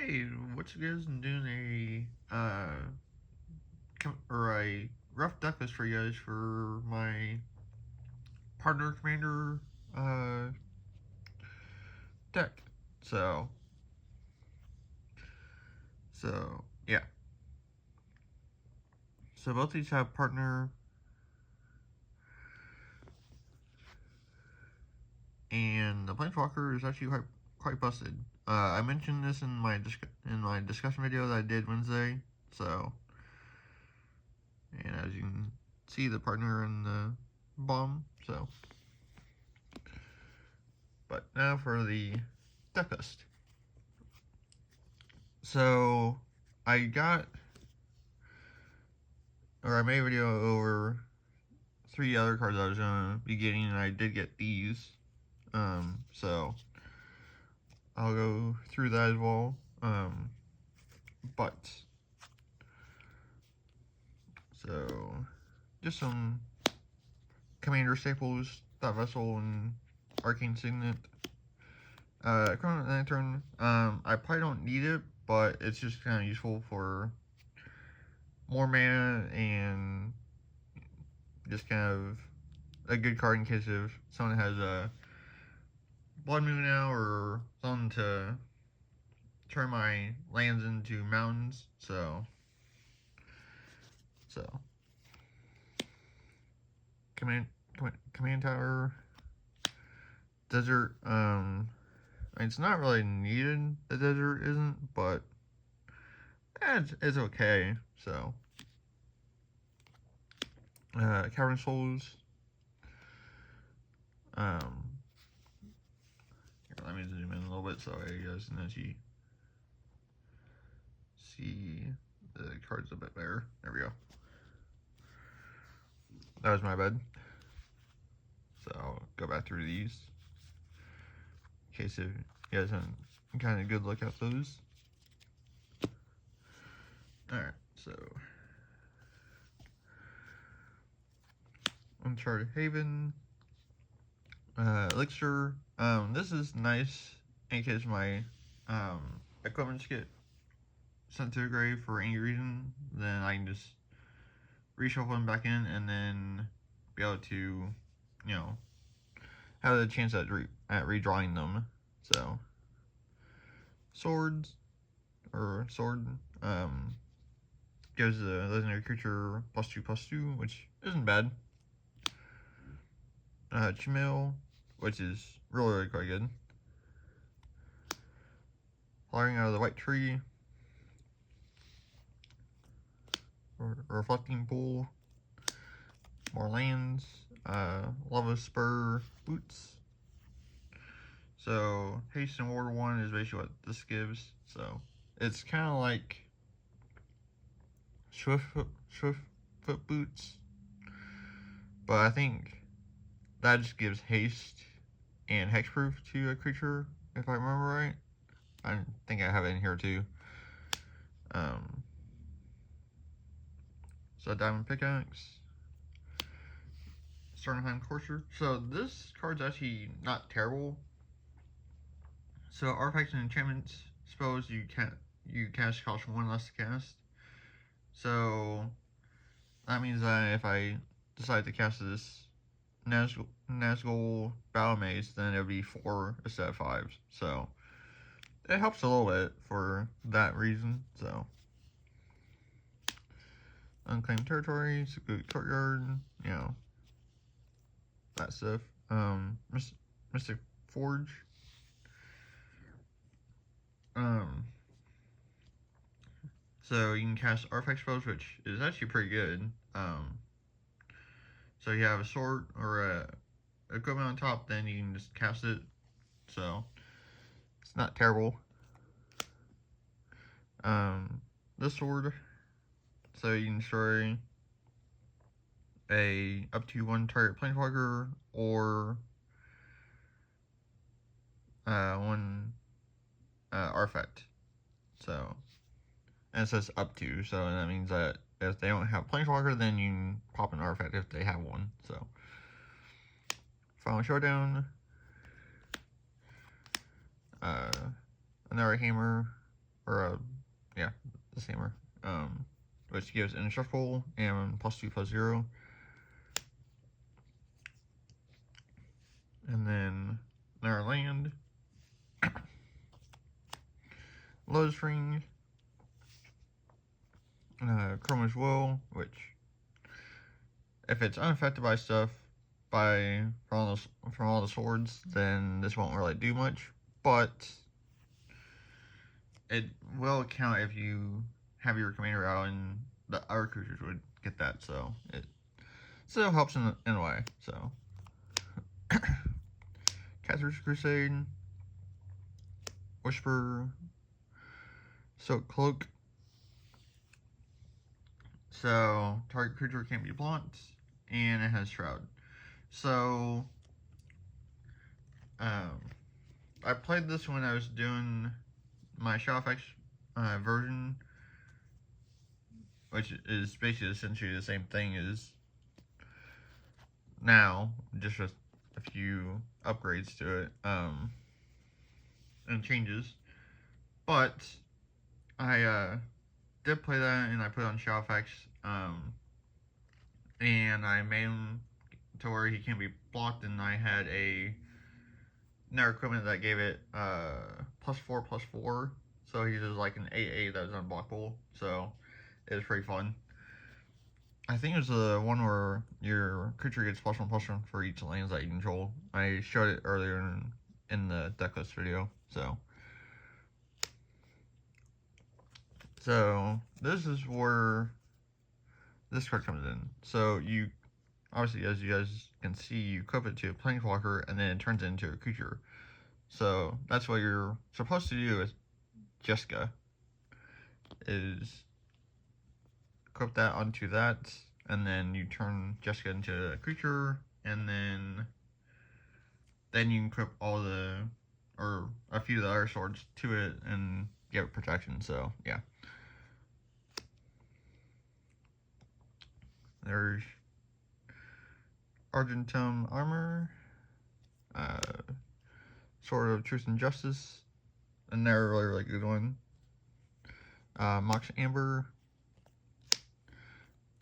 Hey, what you guys doing a rough deck list for you guys for my partner commander uh deck. So yeah. So both these have partner, and the planeswalker is actually quite busted. I mentioned this in my discussion video that I did Wednesday. So, and as you can see, the partner in the bomb. So, but now for the deck list. So I made a video over 3 other cards I was gonna be getting, and I did get these. So I'll go through that as well. But so just some commander staples, Thought Vessel and Arcane Signet. Chrono Lantern. I probably don't need it, but it's just kind of useful for more mana and just kind of a good card in case if someone has a Blood Moon now or something to turn my lands into mountains. So command tower, desert. It's not really needed. The desert isn't, but it's okay. So Cavern Souls. Here, let me zoom in a little bit so you guys can actually see the cards a bit better. There we go. That was my bad. So I'll go back through these in case if you guys haven't kind of good look at those. Alright, so Uncharted Haven, Elixir. This is nice in case my equipments get sent to the grave for any reason. Then I can just reshuffle them back in and then be able to, have the chance at redrawing them. So sword, gives the legendary creature +2/+2, which isn't bad. Chimel, which is really quite good. Flowering out of the white tree. Reflecting pool. More lands. Lava Spur Boots. So haste and Ward 1 is basically what this gives. So it's kind of like Swiftfoot Boots, but I think that just gives haste and hexproof to a creature, if I remember right. I think I have it in here too. So Diamond Pickaxe, Sternheim Courser. So this card's actually not terrible. So artifacts and enchantments spells you cast cost 1 less to cast. So that means that if I decide to cast this Nazgul Battle Maze, then it would be 4 instead of 5. So it helps a little bit for that reason. So Unclaimed Territory, Secluded Courtyard, that stuff. Mystic Forge. So you can cast artifact spells, which is actually pretty good. So you have a sword or a equipment on top, then you can just cast it. So it's not terrible. This sword, so you can destroy up to 1 target planeswalker or 1 artifact. So, and it says up to, so that means that if they don't have planeswalker, then you can pop an artifact if they have one. So Final Showdown, another hammer, or yeah, the samer, which gives indestructible and +2/+0. And then their land, Lowe's Ring, Chroma's Will, which if it's unaffected by stuff from all the swords, then this won't really do much. But it will count if you have your commander out, and the other creatures would get that. So it still helps in a way. So Cathar's Crusade, Whisper, Silk Cloak. So target creature can't be blocked, and it has Shroud. So I played this when I was doing my Shadowfax version, which is basically essentially the same thing as now, just with a few upgrades to it, and changes. But I did play that, and I put it on Shadowfax, and I made him to where he can't be blocked, and I had another equipment that gave it +4/+4, so he was like an 8/8 that was unblockable, so it was pretty fun. I think it was the one where your creature gets +1/+1 for each lands that you control. I showed it earlier in the Decklist video, so this is where this card comes in. So you, obviously, as you guys can see, you equip it to a Planeswalker, and then it turns it into a creature. So that's what you're supposed to do with Jessica, is equip that onto that, and then you turn Jessica into a creature, and then you can equip all or a few of the other swords to it and get protection. So yeah, there's Argentum Armor, Sword of Truth and Justice, another really good one. Mox Amber,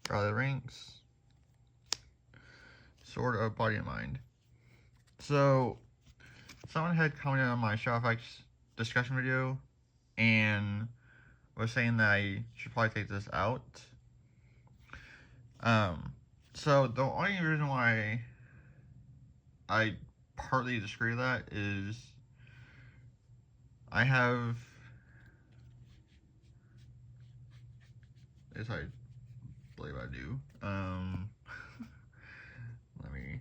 Rally the Ranks, Sword of Body and Mind. So someone had commented on my Shadowfax discussion video and was saying that I should probably take this out. So the only reason why I partly disagree with that is I have, as I believe I do, let me,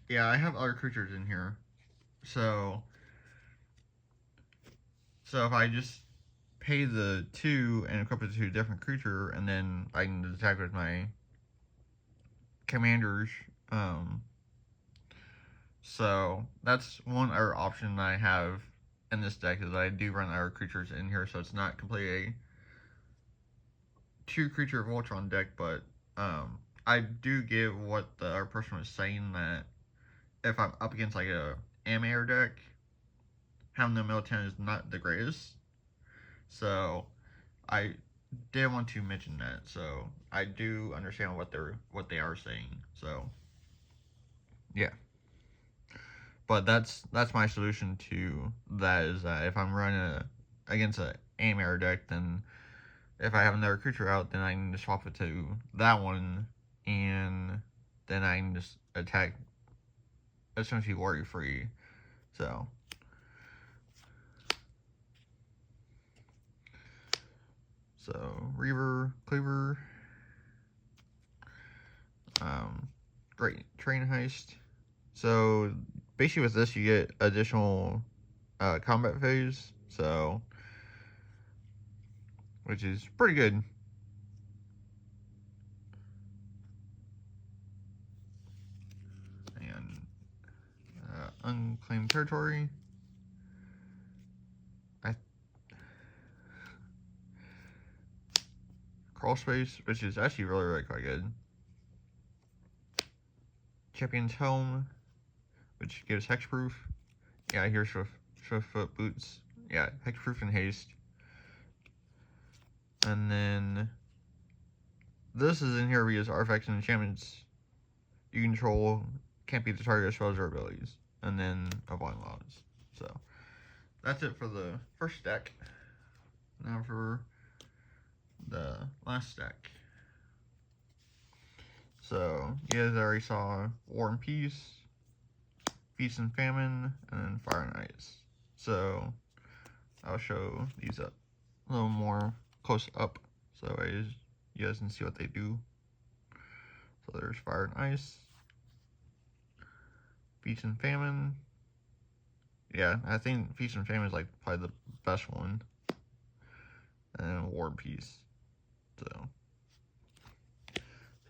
yeah, I have other creatures in here, so if I just pay the 2 and equip it to a different creature, and then I can attack with my commanders, so that's one other option I have in this deck, is I do run other creatures in here, so it's not completely a 2 creature Voltron deck, but I do get what the other person was saying, that if I'm up against like a Amair deck, having the Militant is not the greatest. So I did want to mention that. So I do understand what they are saying. So yeah. But that's my solution to that, is that if I'm running against an Amair deck, then if I have another creature out, then I can just swap it to that one, and then I can just attack essentially worry free. So Reaver, Cleaver, great train heist. So basically with this you get additional combat phase, so which is pretty good. And unclaimed territory. Crawl space, which is actually really quite good. Champion's Home, which gives hexproof. Yeah, here's Swiftfoot boots. Yeah, hexproof and haste. And then this is in here because artifacts and enchantments you control can't be the target of spells or abilities. And then avoid laws. So that's it for the first deck. Now for the last deck. So you guys already saw War and Peace, Feast and Famine, and then Fire and Ice. So I'll show these up a little more close up so you guys can see what they do. So there's Fire and Ice, Feast and Famine. Yeah, I think Feast and Famine is like probably the best one. And then War and Peace. So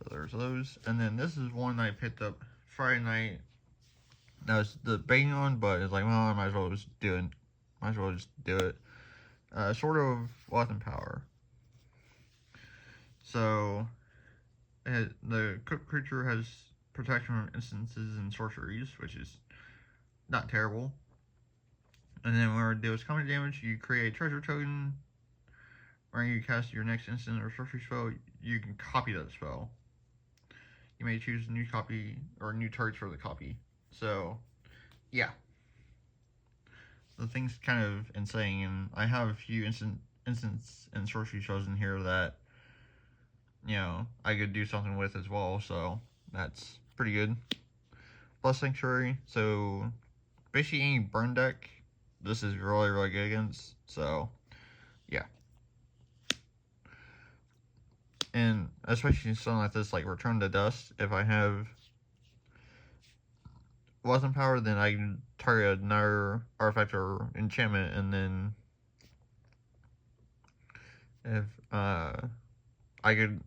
there's those. And then this is one I picked up Friday night. That was debating on, but it's like, well, I might as well just do it. Might as well just do it. Sort of Wealth and Power. So the creature has protection from instances and sorceries, which is not terrible. And then when it deals combat damage, you create a treasure token. When you cast your next instant or sorcery spell, you can copy that spell. You may choose a new copy or new targets for the copy. So, yeah. The thing's kind of insane, and I have a few instants and sorcery spells in here that, you know, I could do something with as well, so that's pretty good. Plus Sanctuary, so basically any burn deck, this is really, really good against, so, yeah. And especially something like this, like Return to Dust, if I have Wealth and Power, then I can target another artifact or enchantment, and then if I could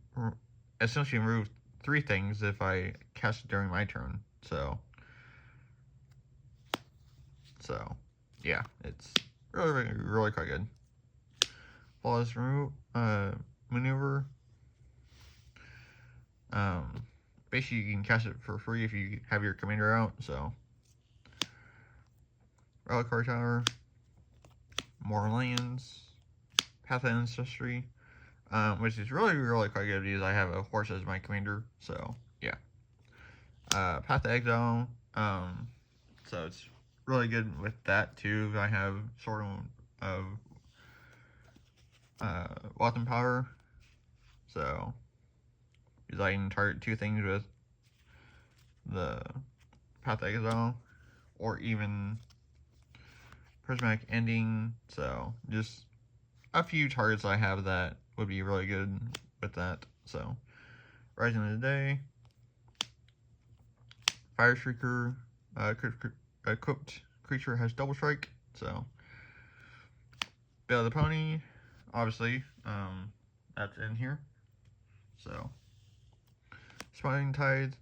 essentially remove 3 things if I cast it during my turn. So yeah, it's really, really quite good. Flawless maneuver. Basically you can cast it for free if you have your commander out. So Reliquary Tower, more lands, Path of Ancestry, which is really, really quite good because I have a horse as my commander. So yeah, Path of Exile. So it's really good with that too. I have sort of Wealth and Power. So because I can target 2 things with the Path of Exile, or even Prismatic Ending. So just a few targets I have that would be really good with that. So Rising of the Day, Fire Shrieker, equipped creature has double strike. So Bale of the Pony, obviously, that's in here. So Smiling Tide,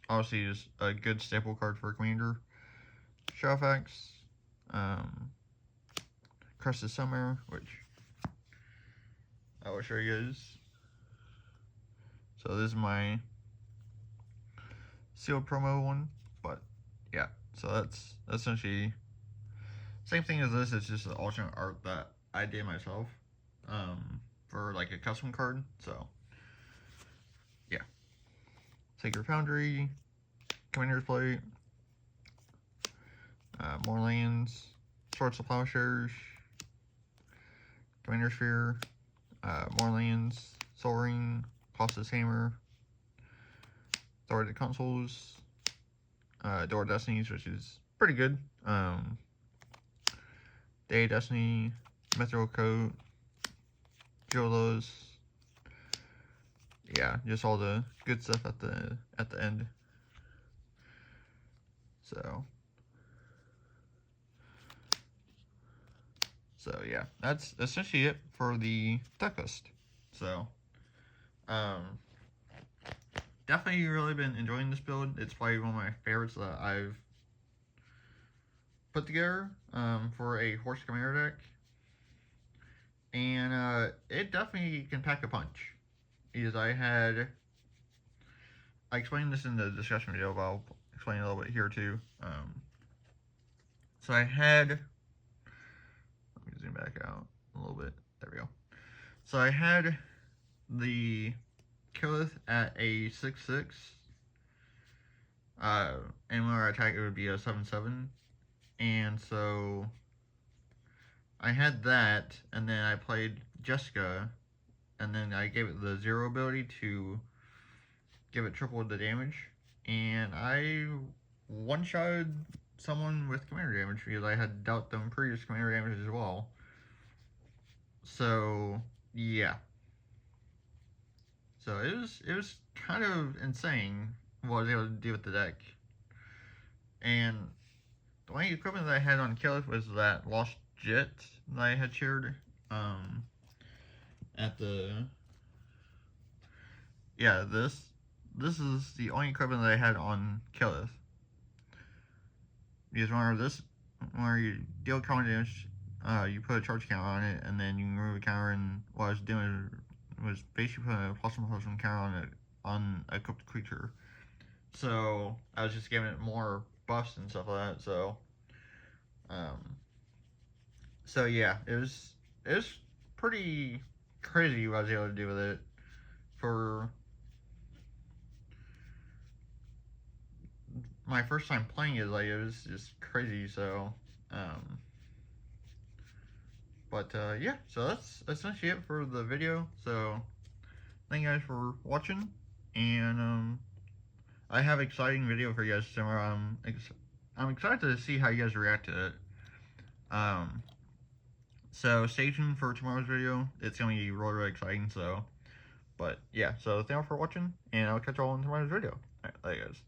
obviously is a good staple card for a commander. Shellfax, Crest of Summer, which I will show you guys. So this is my sealed promo one, but yeah, so that's essentially same thing as this. It's just the alternate art that I did myself, for like a custom card. So yeah, Sacred Foundry, Commander's Plate, more lands, Swords of Plowshares, Commander Sphere, more lands, Soul Ring, Colossus Hammer, Authority of Consoles, Door of Destinies, which is pretty good. Day of Destiny, Mithril Coat, Jolos. Yeah, just all the good stuff at the end. So yeah, that's essentially it for the Decklist. So definitely really been enjoying this build. It's probably one of my favorites that I've put together for a horse commander deck. And it definitely can pack a punch. Because I explained this in the discussion video, but I'll explain a little bit here too. So I had, let me zoom back out a little bit. There we go. So I had the Killeth at a 6/6. And when I attack, it would be a 7/7. And so I had that, and then I played Jessica, and then I gave it the 0 ability to give it triple the damage, and I one-shotted someone with commander damage because I had dealt them previous commander damage as well. So yeah. So it was kind of insane what I was able to do with the deck. And the only equipment that I had on Killeth was that Lost Jet that I had shared at the, yeah, this is the only equipment that I had on Killeth. Because whenever you deal counter damage, you put a charge counter on it, and then you can remove a counter, and what I was doing was basically putting a +1/+1 counter on it, on a equipped creature. So I was just giving it more buffs and stuff like that, so so yeah, it was pretty crazy what I was able to do with it for my first time playing it. Like, it was just crazy. So yeah, so that's essentially it for the video. So thank you guys for watching, and I have an exciting video for you guys tomorrow. I'm excited to see how you guys react to it. So stay tuned for tomorrow's video. It's gonna be really, really exciting. So, but yeah, so thank you all for watching, and I'll catch you all in tomorrow's video. Alright, later guys.